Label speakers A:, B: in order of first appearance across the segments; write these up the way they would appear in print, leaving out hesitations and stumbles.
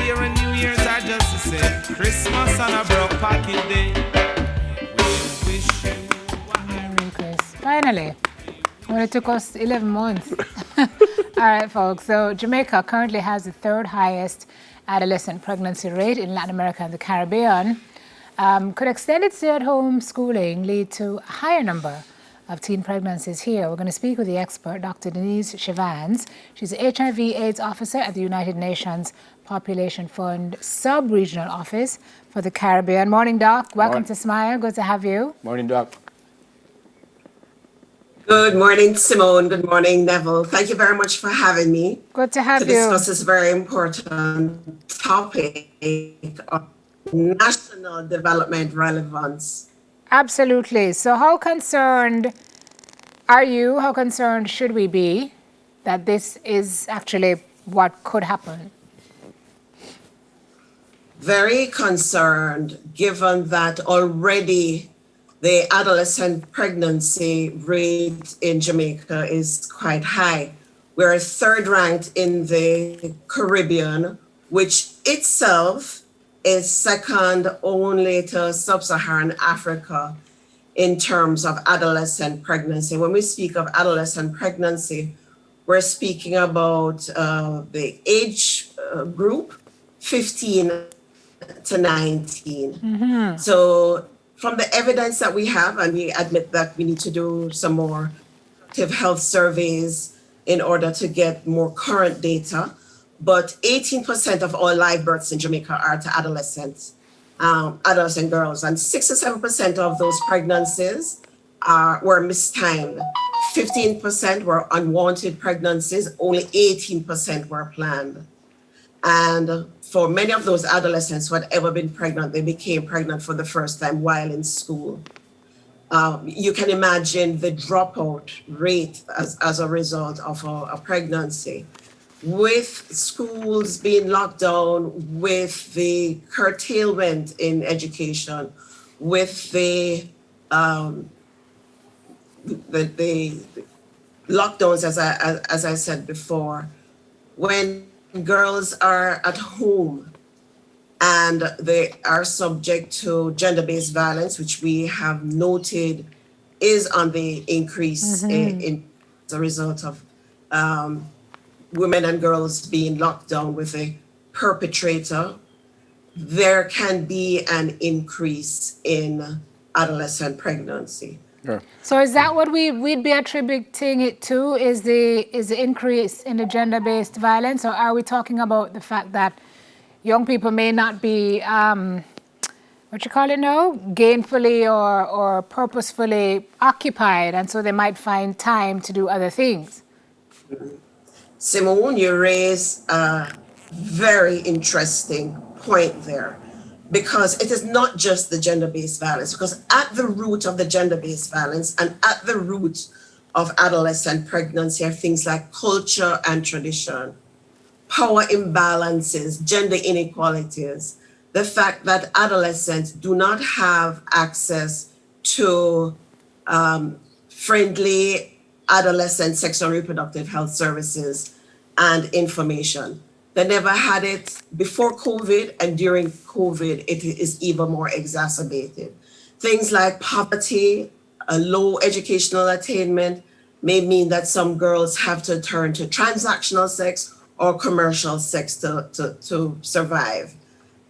A: Year and New Year's are just the same. Christmas on a broke pocket day. We wish you
B: Merry Christmas. Finally. Well, it took us 11 months. All right, folks. So Jamaica currently has the third highest adolescent pregnancy rate in Latin America and the Caribbean. Could extended stay-at-home schooling lead to a higher number of teen pregnancies here? We're going to speak with the expert, Dr. Denise Chivans. She's the HIV/AIDS officer at the United Nations Population Fund Sub-Regional Office for the Caribbean. Morning, Doc. Welcome to Smile. Good to have you.
C: Morning, Doc.
D: Good morning, Simone. Good morning, Neville. Thank you very much for having me.
B: Good to have
D: to
B: you.
D: discuss this very important topic of national development relevance.
B: Absolutely. So how concerned are you, how concerned should we be that this is actually what could happen?
D: Very concerned, given that already the adolescent pregnancy rate in Jamaica is quite high. We're third ranked in the Caribbean, which itself is second only to sub-Saharan Africa in terms of adolescent pregnancy. When we speak of adolescent pregnancy, we're speaking about the age group 15 to 19. So from the evidence that we have, and we admit that we need to do some more active health surveys in order to get more current data, but 18% of all live births in Jamaica are to adolescents, adolescent girls, and 67% of those pregnancies were mistimed. 15% were unwanted pregnancies, only 18% were planned. And for many of those adolescents who had ever been pregnant, they became pregnant for the first time while in school. You can imagine the dropout rate as a result of a pregnancy. With schools being locked down, with the curtailment in education, with the lockdowns, as I said before, when girls are at home and they are subject to gender-based violence, which we have noted is on the increase in as a result of women and girls being locked down with a perpetrator, there can be an increase in adolescent pregnancy.
C: Sure.
B: So is that what we'd be attributing it to, is the increase in the gender-based violence, or are we talking about the fact that young people may not be, gainfully or purposefully occupied, and so they might find time to do other things?
D: Simone, you raise a very interesting point there, because it is not just the gender-based violence, because at the root of the gender-based violence and at the root of adolescent pregnancy are things like culture and tradition, power imbalances, gender inequalities, the fact that adolescents do not have access to friendly adolescent sexual and reproductive health services and information. They never had it before COVID, and during COVID, it is even more exacerbated. Things like poverty, a low educational attainment may mean that some girls have to turn to transactional sex or commercial sex to survive.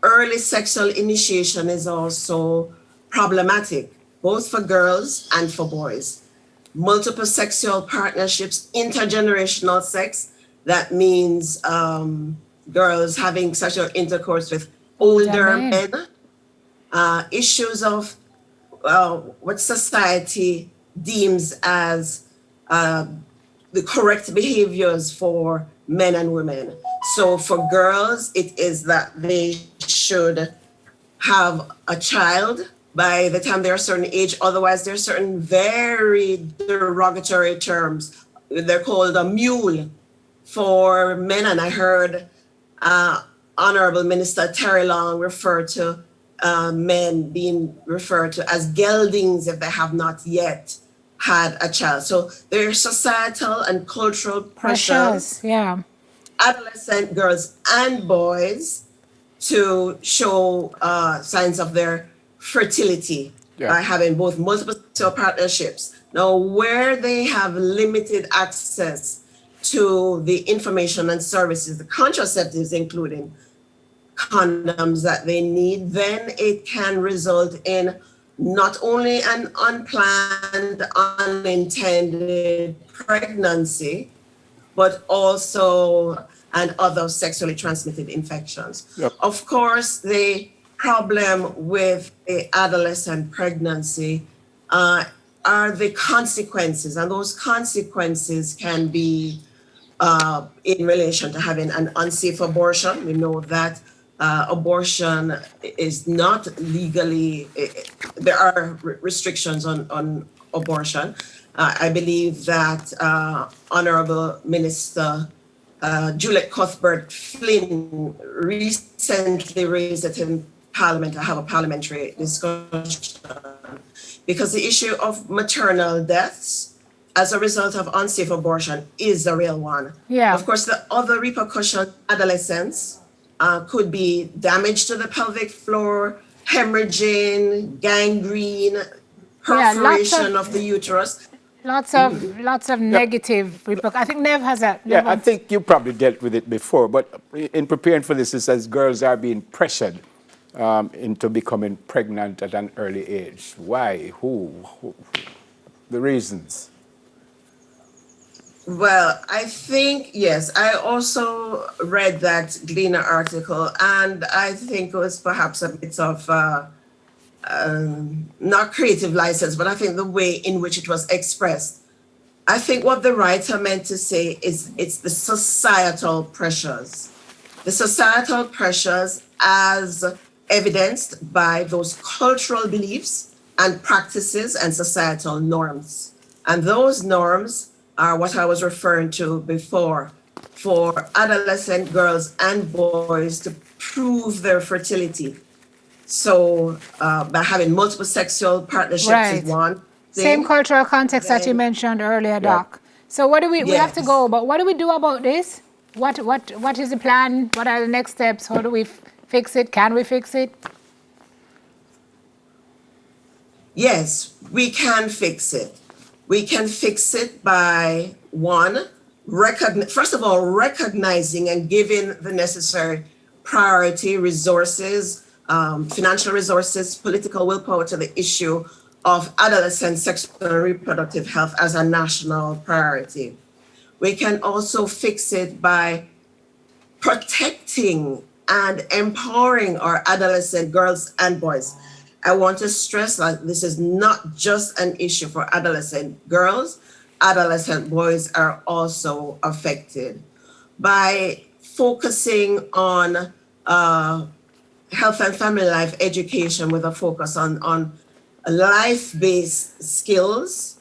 D: Early sexual initiation is also problematic, both for girls and for boys. Multiple sexual partnerships, intergenerational sex, that means girls having sexual intercourse with older men, issues of what society deems as the correct behaviors for men and women. So for girls, it is that they should have a child by the time they're a certain age. Otherwise, there are certain very derogatory terms. They're called a mule for men. And I heard Honorable Minister Terry Long refer to men being referred to as geldings if they have not yet had a child. So there are societal and cultural pressures.
B: Yeah.
D: Adolescent girls and boys to show signs of their fertility by having both multiple sexual partnerships. Now, where they have limited access to the information and services, the contraceptives, including condoms that they need, then it can result in not only an unplanned, unintended pregnancy, but also and other sexually transmitted infections.
C: Yep.
D: Of course, the problem with the adolescent pregnancy are the consequences, and those consequences can be in relation to having an unsafe abortion. We know that abortion is not legally, there are restrictions on abortion. I believe that Honorable Minister Juliet Cuthbert Flynn recently raised it in Parliament to have a parliamentary discussion, because the issue of maternal deaths as a result of unsafe abortion is a real one.
B: Yeah.
D: Of course, the other repercussion, adolescents, could be damage to the pelvic floor, hemorrhaging, gangrene, perforation of the uterus.
B: Lots of negative repercussions. I think Nev has a...
C: Yeah, I think you probably dealt with it before, but in preparing for this, it says girls are being pressured into becoming pregnant at an early age. Why? Who? The reasons?
D: Well, I think, yes, I also read that Gleaner article, and I think it was perhaps a bit of, not creative license, but I think the way in which it was expressed. I think what the writer meant to say is it's the societal pressures. The societal pressures as evidenced by those cultural beliefs and practices and societal norms. And those norms are what I was referring to before, for adolescent girls and boys to prove their fertility. So by having multiple sexual partnerships is one thing.
B: Same cultural context that you mentioned earlier, Doc. So what do we have to go, but what do we do about this? What is the plan? What are the next steps? How do we fix it? Can we fix it?
D: Yes, we can fix it. We can fix it by, one, first of all, recognizing and giving the necessary priority, resources, financial resources, political willpower to the issue of adolescent sexual and reproductive health as a national priority. We can also fix it by protecting and empowering our adolescent girls and boys. I want to stress that this is not just an issue for adolescent girls. Adolescent boys are also affected. By focusing on health and family life education with a focus on life-based skills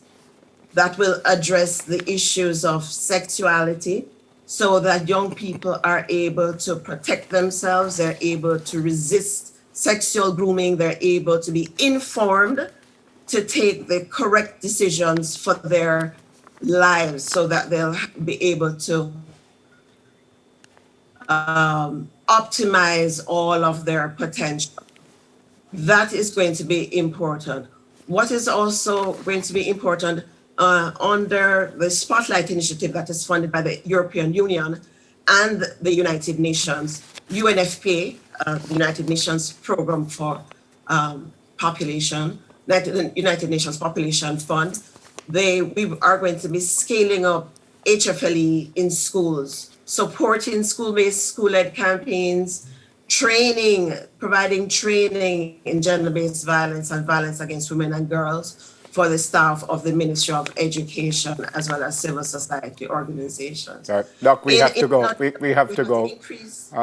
D: that will address the issues of sexuality, so that young people are able to protect themselves, they're able to resist sexual grooming, they're able to be informed to take the correct decisions for their lives, so that they'll be able to optimize all of their potential. That is going to be important. What is also going to be important under the Spotlight initiative that is funded by the European Union and the United Nations, UNFPA, the United Nations Program for Population, United Nations Population Fund, we are going to be scaling up HFLE in schools, supporting school-based, school-led campaigns, providing training in gender-based violence and violence against women and girls for the staff of the Ministry of Education, as well as civil society organizations.
C: Doc, we have to go. We have to go.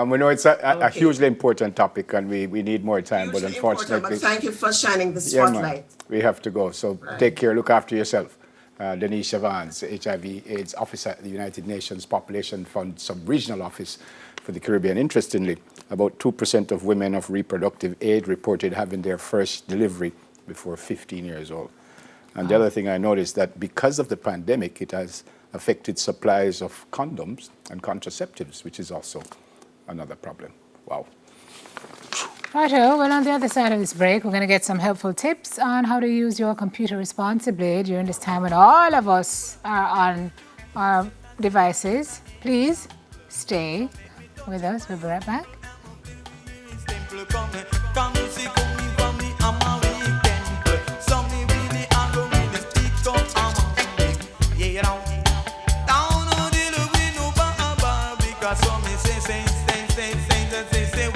C: We know it's a hugely important topic, and we need more time, but unfortunately...
D: But thank you for shining the spotlight.
C: We have to go, so take care, look after yourself. Denise Evans, HIV/AIDS Officer at the United Nations Population Fund Sub-Regional Office for the Caribbean. Interestingly, about 2% of women of reproductive age reported having their first delivery before 15 years old. And the other thing I noticed that because of the pandemic, it has affected supplies of condoms and contraceptives, which is also another problem. Wow.
B: Righto, well, on the other side of this break, we're going to get some helpful tips on how to use your computer responsibly during this time when all of us are on our devices. Please stay with us. We'll be right back.
A: Say